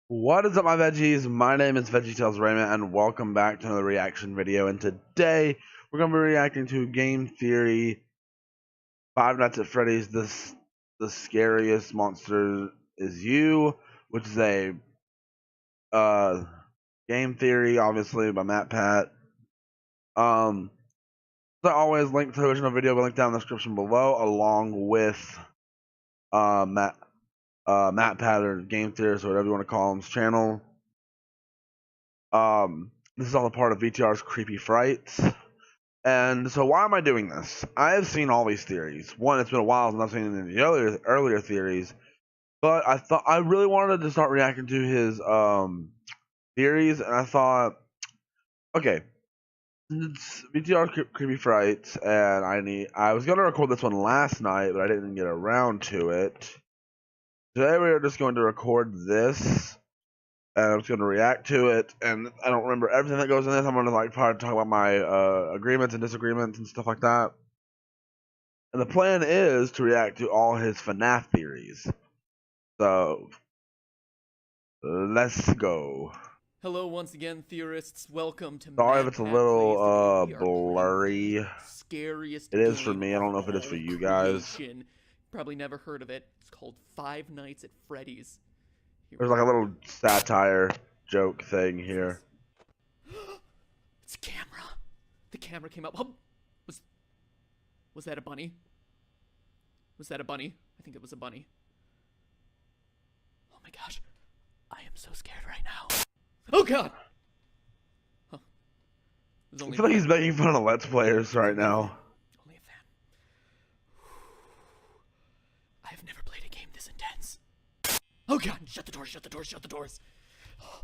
What is up, my veggies? My name is VeggieTales Raymond, and welcome back to another reaction video. And today we're going to be reacting to Game Theory, Five Nights at Freddy's, the Scariest Monster Is You, which is a Game Theory, obviously, by matpat. So always, link to the original video will link down in the description below, along with matpat or Game Theorist, or whatever you want to call him's channel. This is all a part of VTR's Creepy Frights. And so why am I doing this? I have seen all these theories. One, it's been a while since I've seen any of the earlier theories, but I thought I really wanted to start reacting to his theories, and I thought, okay, it's VTR Creepy Frights, and I was gonna record this one last night, but I didn't get around to it. Today we are just going to record this, and I'm just going to react to it, and I don't remember everything that goes in this. I'm going to probably talk about my agreements and disagreements and stuff like that. And the plan is to react to all his FNaF theories. So, let's go. Hello once again, theorists. Welcome to Sorry if it's a little blurry. Scariest. It is for me. I don't know if it is for you guys. Probably never heard of it. It's called Five Nights at Freddy's. There's like a little satire joke thing here. It's a camera. The camera came up. Was that a bunny? Was that a bunny? I think it was a bunny. Oh my gosh. I am so scared right now. Oh god! Huh. I feel like he's making fun of the Let's Players right now. Only a fan. I have never played a game this intense. Oh god! Shut the doors, shut the doors, shut the doors! Oh,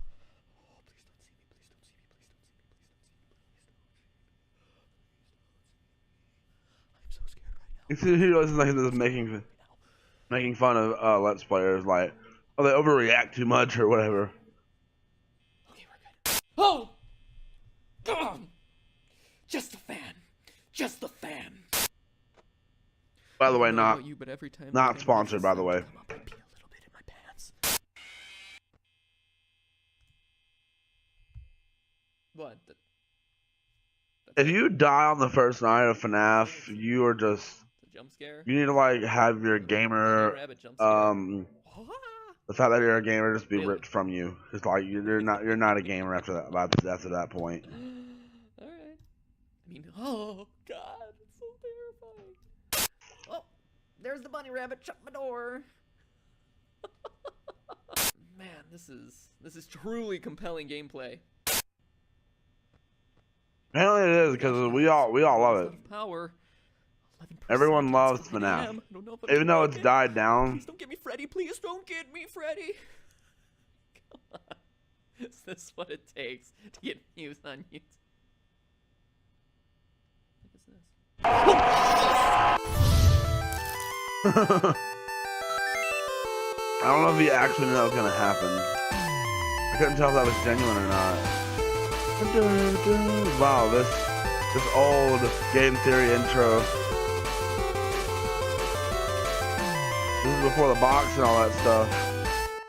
please don't see me, please don't see me, please don't see me, please don't see me, please don't see me. I'm so scared right now. You see, he was like this making fun of Let's Players, like, oh, they overreact too much or whatever. Okay, we're good. Oh! Just the fan. Just the fan. By the way, not sponsored, by the way. What? If you die on the first night of FNaF, you are just a jump scare. You need to like have your gamer the fact that you're a gamer just be ripped from you. It's like you're not a gamer after that point. All right. I mean, oh god, it's so terrifying. Oh, there's the bunny rabbit. Shut my door. Man, this is truly compelling gameplay. Apparently it is, because we all love it. Power. Everyone loves FNaF, even though it's died down. Please don't get me, Freddy. Please don't get me, Freddy. Come on. Is this what it takes to get views on YouTube? What is this? I don't know if he actually knew that was gonna happen. I couldn't tell if that was genuine or not. Wow, this old Game Theory intro. This is before the box and all that stuff.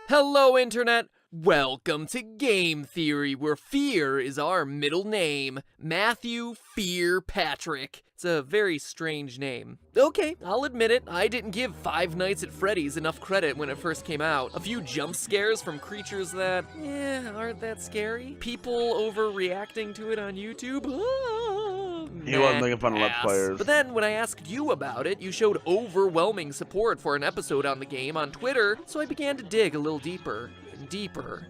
Hello, Internet. Welcome to Game Theory, where fear is our middle name. Matthew Fear Patrick. It's a very strange name. Okay, I'll admit it, I didn't give Five Nights at Freddy's enough credit when it first came out. A few jump scares from creatures that, aren't that scary. People overreacting to it on YouTube. He wasn't making fun of Let's Players. But then when I asked you about it, you showed overwhelming support for an episode on the game on Twitter, so I began to dig a little deeper.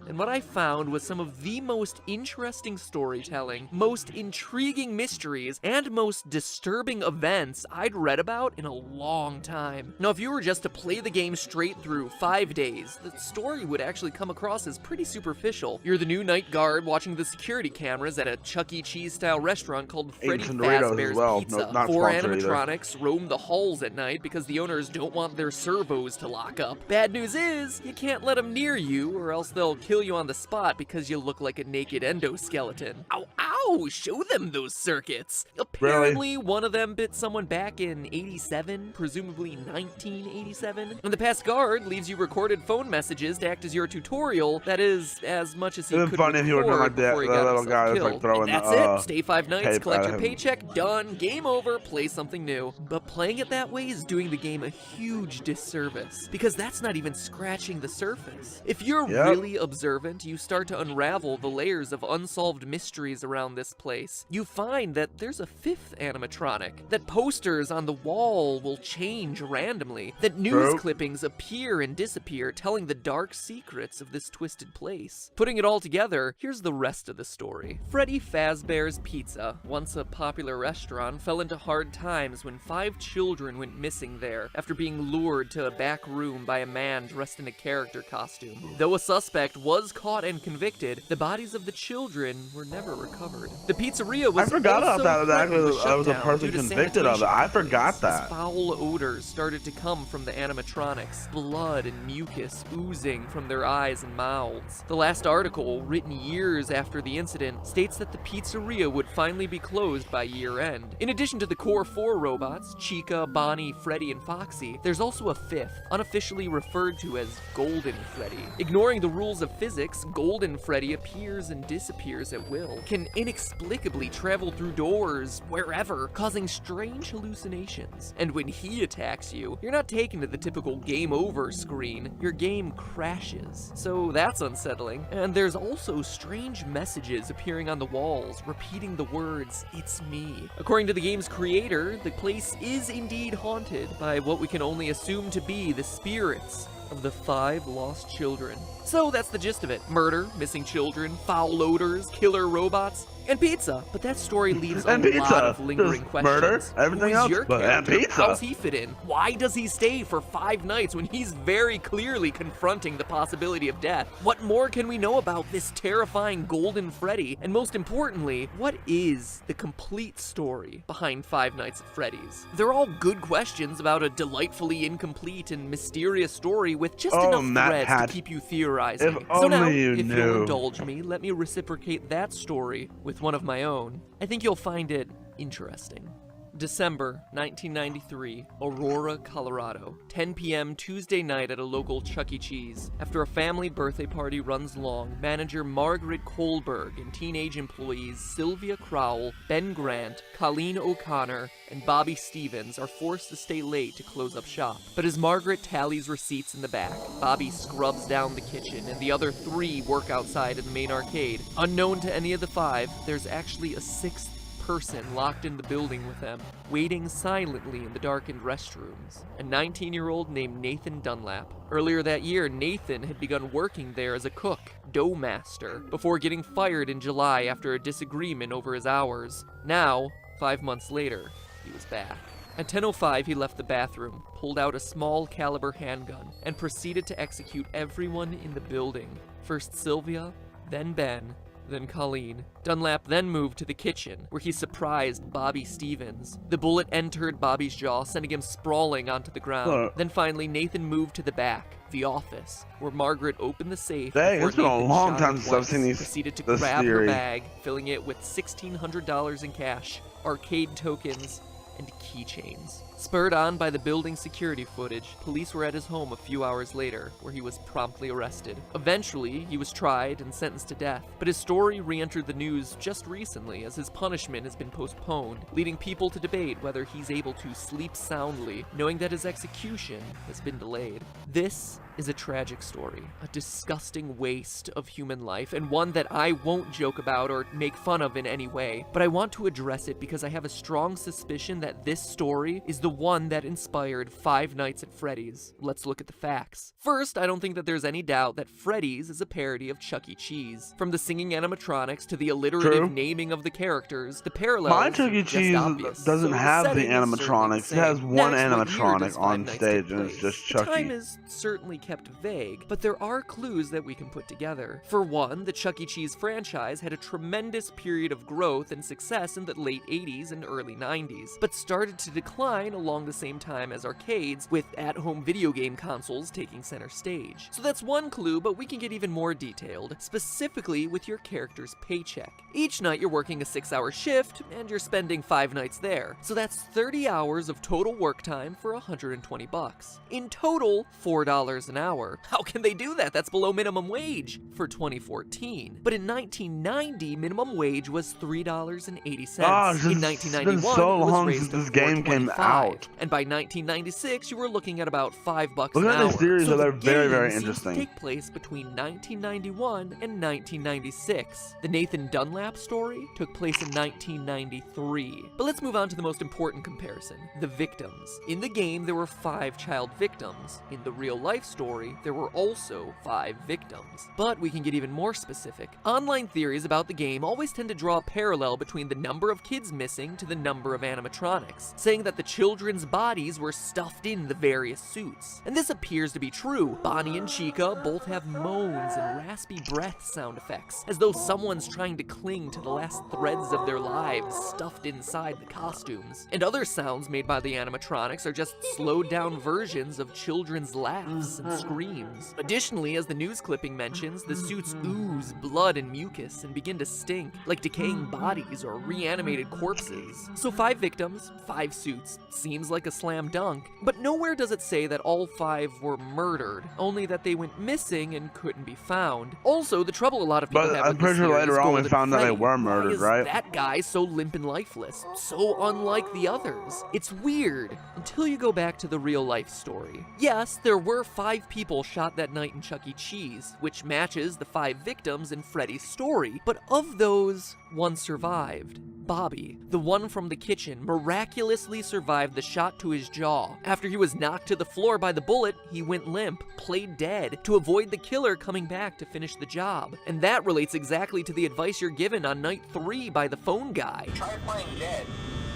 And what I found was some of the most interesting storytelling, most intriguing mysteries, and most disturbing events I'd read about in a long time. Now, if you were just to play the game straight through 5 days, the story would actually come across as pretty superficial. You're the new night guard watching the security cameras at a Chuck E. Cheese-style restaurant called Freddy Fazbear's Pizza. No, 4 animatronics roam the halls at night because the owners don't want their servos to lock up. Bad news is, you can't let them near you, or else they'll kill you on the spot because you look like a naked endoskeleton. Ow, ow! Show them those circuits! Apparently, one of them bit someone back in 87, presumably 1987. And the past guard leaves you recorded phone messages to act as your tutorial. That is, as much as he could record if you were doing like that, little guy that's like throwing that's it. Stay 5 nights, collect your paycheck, done, game over, play something new. But playing it that way is doing the game a huge disservice, because that's not even scratching the surface. If you're really observant, you start to unravel the layers of unsolved mysteries around this place. You find that there's a 5th animatronic, that posters on the wall will change randomly, that news clippings appear and disappear, telling the dark secrets of this twisted place. Putting it all together, here's the rest of the story. Freddy Fazbear's Pizza, once a popular restaurant, fell into hard times when 5 children went missing there after being lured to a back room by a man dressed in a character costume. Though a suspect was caught and convicted, the bodies of the children were never recovered. The pizzeria was I forgot about that. I was a person convicted of it. I forgot that. Foul odors started to come from the animatronics, blood and mucus oozing from their eyes and mouths. The last article, written years after the incident, states that the pizzeria would finally be closed by year end. In addition to the core 4 robots, Chica, Bonnie, Freddy, and Foxy, there's also a 5th, unofficially referred to as Golden Freddy. Ignoring the rules of physics, Golden Freddy appears and disappears at will, can inexplicably travel through doors, wherever, causing strange hallucinations. And when he attacks you, you're not taken to the typical game over screen, your game crashes. So that's unsettling. And there's also strange messages appearing on the walls, repeating the words, "It's me." According to the game's creator, the place is indeed haunted by what we can only assume to be the spirits of the 5 lost children. So that's the gist of it. Murder, missing children, foul odors, killer robots, and pizza. But that story leaves a lot of lingering questions. Murder, everything else, and pizza. How's he fit in? Why does he stay for 5 nights when he's very clearly confronting the possibility of death? What more can we know about this terrifying Golden Freddy? And most importantly, what is the complete story behind 5 Nights at Freddy's? They're all good questions about a delightfully incomplete and mysterious story with just enough threads to keep you theorizing. So now, if you'll indulge me, let me reciprocate that story with one of my own. I think you'll find it interesting. December 1993, Aurora, Colorado. 10 p.m. Tuesday night at a local Chuck E. Cheese. After a family birthday party runs long, manager Margaret Kohlberg and teenage employees Sylvia Crowell, Ben Grant, Colleen O'Connor, and Bobby Stevens are forced to stay late to close up shop. But as Margaret tallies receipts in the back, Bobby scrubs down the kitchen, and the other 3 work outside in the main arcade. Unknown to any of the 5, there's actually a 6th person locked in the building with them, waiting silently in the darkened restrooms. A 19-year-old named Nathan Dunlap. Earlier that year, Nathan had begun working there as a cook, dough master, before getting fired in July after a disagreement over his hours. Now, 5 months later, he was back. At 10:05, he left the bathroom, pulled out a small caliber handgun, and proceeded to execute everyone in the building. First Sylvia, then Ben, then Colleen. Dunlap then moved to the kitchen, where he surprised Bobby Stevens. The bullet entered Bobby's jaw, sending him sprawling onto the ground. Then finally, Nathan moved to the back, the office, where Margaret opened the safe. Dang, it's been a long time since I've seen these. Proceeded to grab her bag, filling it with $1,600 in cash, arcade tokens, and keychains. Spurred on by the building's security footage, police were at his home a few hours later, where he was promptly arrested. Eventually, he was tried and sentenced to death, but his story re-entered the news just recently as his punishment has been postponed, leading people to debate whether he's able to sleep soundly, knowing that his execution has been delayed. This is a tragic story, a disgusting waste of human life, and one that I won't joke about or make fun of in any way, but I want to address it because I have a strong suspicion that this story is the one that inspired Five Nights at Freddy's. Let's look at the facts. First, I don't think that there's any doubt that Freddy's is a parody of Chuck E. Cheese. From the singing animatronics to the alliterative naming of the characters, the parallels My Chuck E. are just Cheese obvious. doesn't have the animatronics. It has one Next, what year animatronic does Five on Nights stage, take and it's place? just The Chucky. time is certainly kept vague, but there are clues that we can put together. For one, the Chuck E. Cheese franchise had a tremendous period of growth and success in the late 80s and early 90s, but started to decline along the same time as arcades, with at-home video game consoles taking center stage. So that's one clue, but we can get even more detailed, specifically with your character's paycheck. Each night you're working a 6-hour shift, and you're spending 5 nights there. So that's 30 hours of total work time for $120. In total, $4 an hour. How can they do that? That's below minimum wage for 2014. But in 1990, minimum wage was $3.80. Gosh, In it's 1991, been so it was long raised since to this game came $4.25. out. And by 1996, you were looking at about $5 Look an at hour. these theories, So they're the very, game very seems to interesting. take place between 1991 and 1996. The Nathan Dunlap story took place in 1993. But let's move on to the most important comparison, the victims. In the game, there were 5 child victims. In the real-life story, there were also 5 victims. But we can get even more specific. Online theories about the game always tend to draw a parallel between the number of kids missing to the number of animatronics, saying that the children's bodies were stuffed in the various suits. And this appears to be true. Bonnie and Chica both have moans and raspy breath sound effects, as though someone's trying to cling to the last threads of their lives stuffed inside the costumes. And other sounds made by the animatronics are just slowed down versions of children's laughs and screams. Additionally, as the news clipping mentions, the suits ooze blood and mucus and begin to stink, like decaying bodies or reanimated corpses. So 5 victims, 5 suits, seems like a slam dunk, but nowhere does it say that all 5 were murdered, only that they went missing and couldn't be found. Also, the trouble a lot of people But have I'm with pretty this sure theory later is on we Golden found that they Freddy. were murdered, Why is right? that guy so limp and lifeless, so unlike the others? It's weird, until you go back to the real-life story. Yes, there were 5 people shot that night in Chuck E. Cheese, which matches the 5 victims in Freddy's story, but of those, 1 survived. Bobby, the one from the kitchen, miraculously survived the shot to his jaw. After he was knocked to the floor by the bullet, he went limp, played dead, to avoid the killer coming back to finish the job. And that relates exactly to the advice you're given on night 3 by the phone guy. Try playing dead.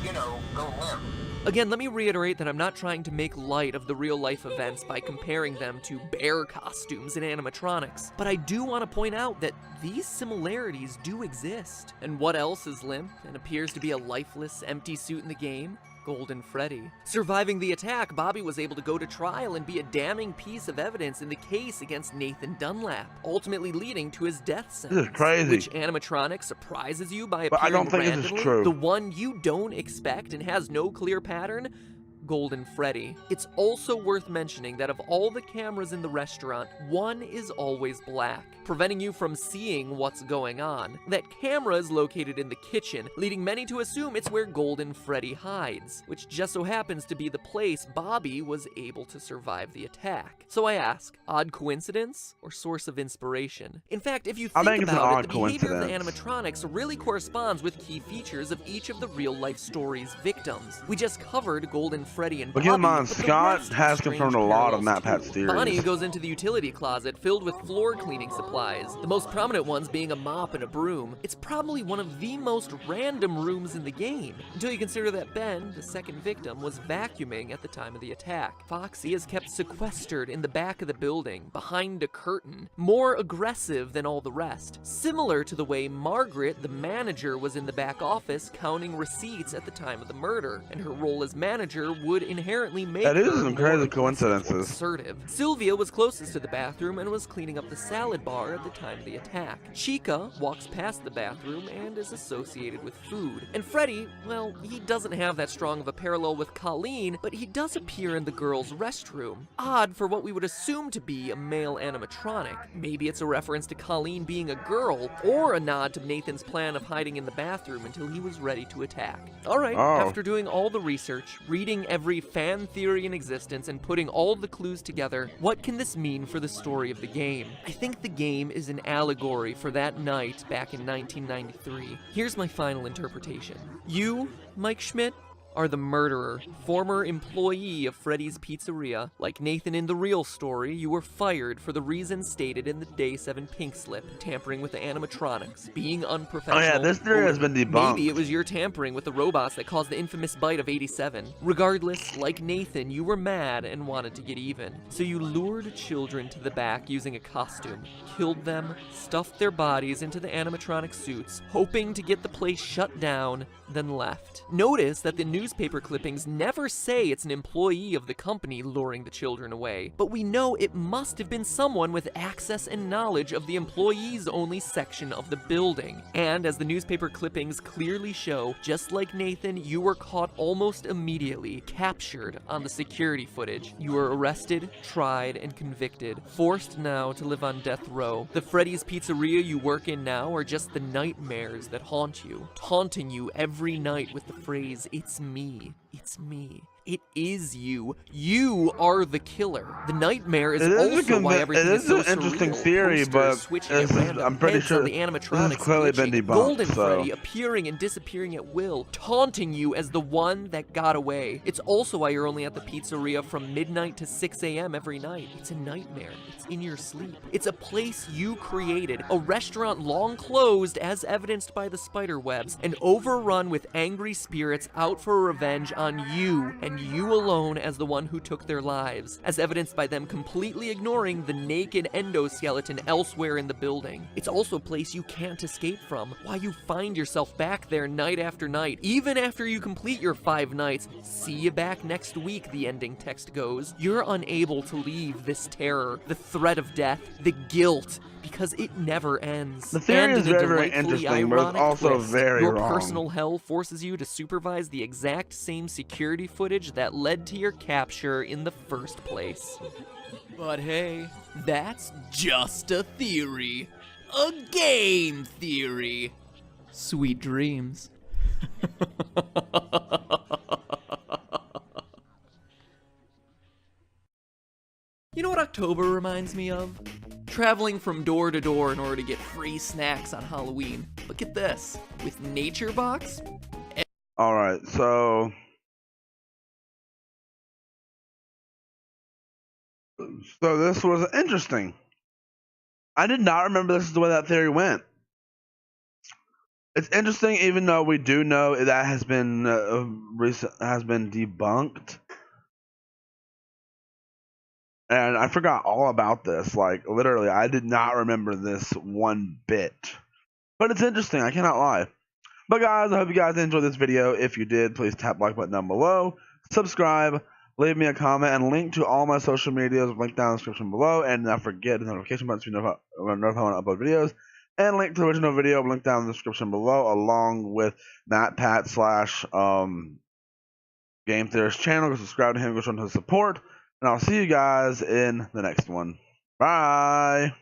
You know, go limp. Again, let me reiterate that I'm not trying to make light of the real-life events by comparing them to bear costumes and animatronics, but I do want to point out that these similarities do exist. And what else is limp and appears to be a lifeless, empty suit in the game? Golden Freddy. Surviving the attack, Bobby was able to go to trial and be a damning piece of evidence in the case against Nathan Dunlap, ultimately leading to his death sentence. This is crazy. Which animatronic surprises you by But I appearing don't think this is randomly? true. The one you don't expect and has no clear pattern? Golden Freddy. It's also worth mentioning that of all the cameras in the restaurant, one is always black, preventing you from seeing what's going on. That camera is located in the kitchen, leading many to assume it's where Golden Freddy hides, which just so happens to be the place Bobby was able to survive the attack. So I ask, odd coincidence or source of inspiration? In fact, if you I think think it's an about odd it, the behavior of the coincidence. animatronics really corresponds with key features of each of the real-life story's victims. We just covered Golden Freddy and But Bobby, keep in mind, but the Scott rest has strange confirmed a lot of parallels matpat too. theories. Bonnie goes into the utility closet filled with floor cleaning supplies, the most prominent ones being a mop and a broom. It's probably one of the most random rooms in the game, until you consider that Ben, the second victim, was vacuuming at the time of the attack. Foxy is kept sequestered in the back of the building, behind a curtain, more aggressive than all the rest, similar to the way Margaret, the manager, was in the back office counting receipts at the time of the murder, and her role as manager would inherently make That is her some more crazy aggressive or coincidences. assertive. Sylvia was closest to the bathroom and was cleaning up the salad bar at the time of the attack. Chica walks past the bathroom and is associated with food. And Freddy, well, he doesn't have that strong of a parallel with Colleen, but he does appear in the girls' restroom. Odd for what we would assume to be a male animatronic. Maybe it's a reference to Colleen being a girl, or a nod to Nathan's plan of hiding in the bathroom until he was ready to attack. Alright, Oh. after doing all the research, reading every fan theory in existence and putting all the clues together, what can this mean for the story of the game? I think the game is an allegory for that night back in 1993. Here's my final interpretation. You, Mike Schmidt, are the murderer, former employee of Freddy's Pizzeria. Like Nathan in the real story, you were fired for the reasons stated in the Day 7 pink slip, tampering with the animatronics, being unprofessional. Oh yeah, this theory has been debunked. Maybe it was your tampering with the robots that caused the infamous bite of 87. Regardless, like Nathan, you were mad and wanted to get even. So you lured children to the back using a costume, killed them, stuffed their bodies into the animatronic suits, hoping to get the place shut down, then left. Notice that the newspaper clippings never say it's an employee of the company luring the children away, but we know it must have been someone with access and knowledge of the employees only section of the building. And as the newspaper clippings clearly show, just like Nathan, you were caught almost immediately, captured on the security footage. You were arrested, tried, and convicted, forced now to live on death row. The Freddy's Pizzeria you work in now are just the nightmares that haunt you, taunting you every night with the phrase, "It's me, it's me." It is you. You are the killer. The nightmare is also why everything is so surreal. It is an interesting theory, but I'm pretty sure the animatronics this has clearly been debunked. Golden Freddy appearing and disappearing at will, taunting you as the one that got away. It's also why you're only at the pizzeria from midnight to 6 a.m. every night. It's a nightmare. It's in your sleep. It's a place you created, a restaurant long closed as evidenced by the spider webs, and overrun with angry spirits out for revenge on you, and you alone as the one who took their lives, as evidenced by them completely ignoring the naked endoskeleton elsewhere in the building. It's also a place you can't escape from, why you find yourself back there night after night, even after you complete your 5 nights. See you back next week, the ending text goes. You're unable to leave this terror, the threat of death, the guilt, because it never ends. The theory is very, very delightfully interesting, but it's also twist, very your wrong. personal hell forces you to supervise the exact same security footage that led to your capture in the first place. But hey, that's just a theory. A game theory. Sweet dreams. You know what October reminds me of? Traveling from door to door in order to get free snacks on Halloween. Look at this. With Nature Box. Alright, so this was interesting. I did not remember this is the way that theory went. It's interesting, even though we do know that has been debunked. And I forgot all about this. Like, literally, I did not remember this one bit. But it's interesting, I cannot lie. But guys, I hope you guys enjoyed this video. If you did, please tap the like button down below. Subscribe, leave me a comment, and link to all my social medias linked down in the description below. And don't forget the notification button so you know when I upload videos. And link to the original video linked down in the description below, along with matpat / Game Theorist channel. Go subscribe to him, go show him his support. And I'll see you guys in the next one. Bye!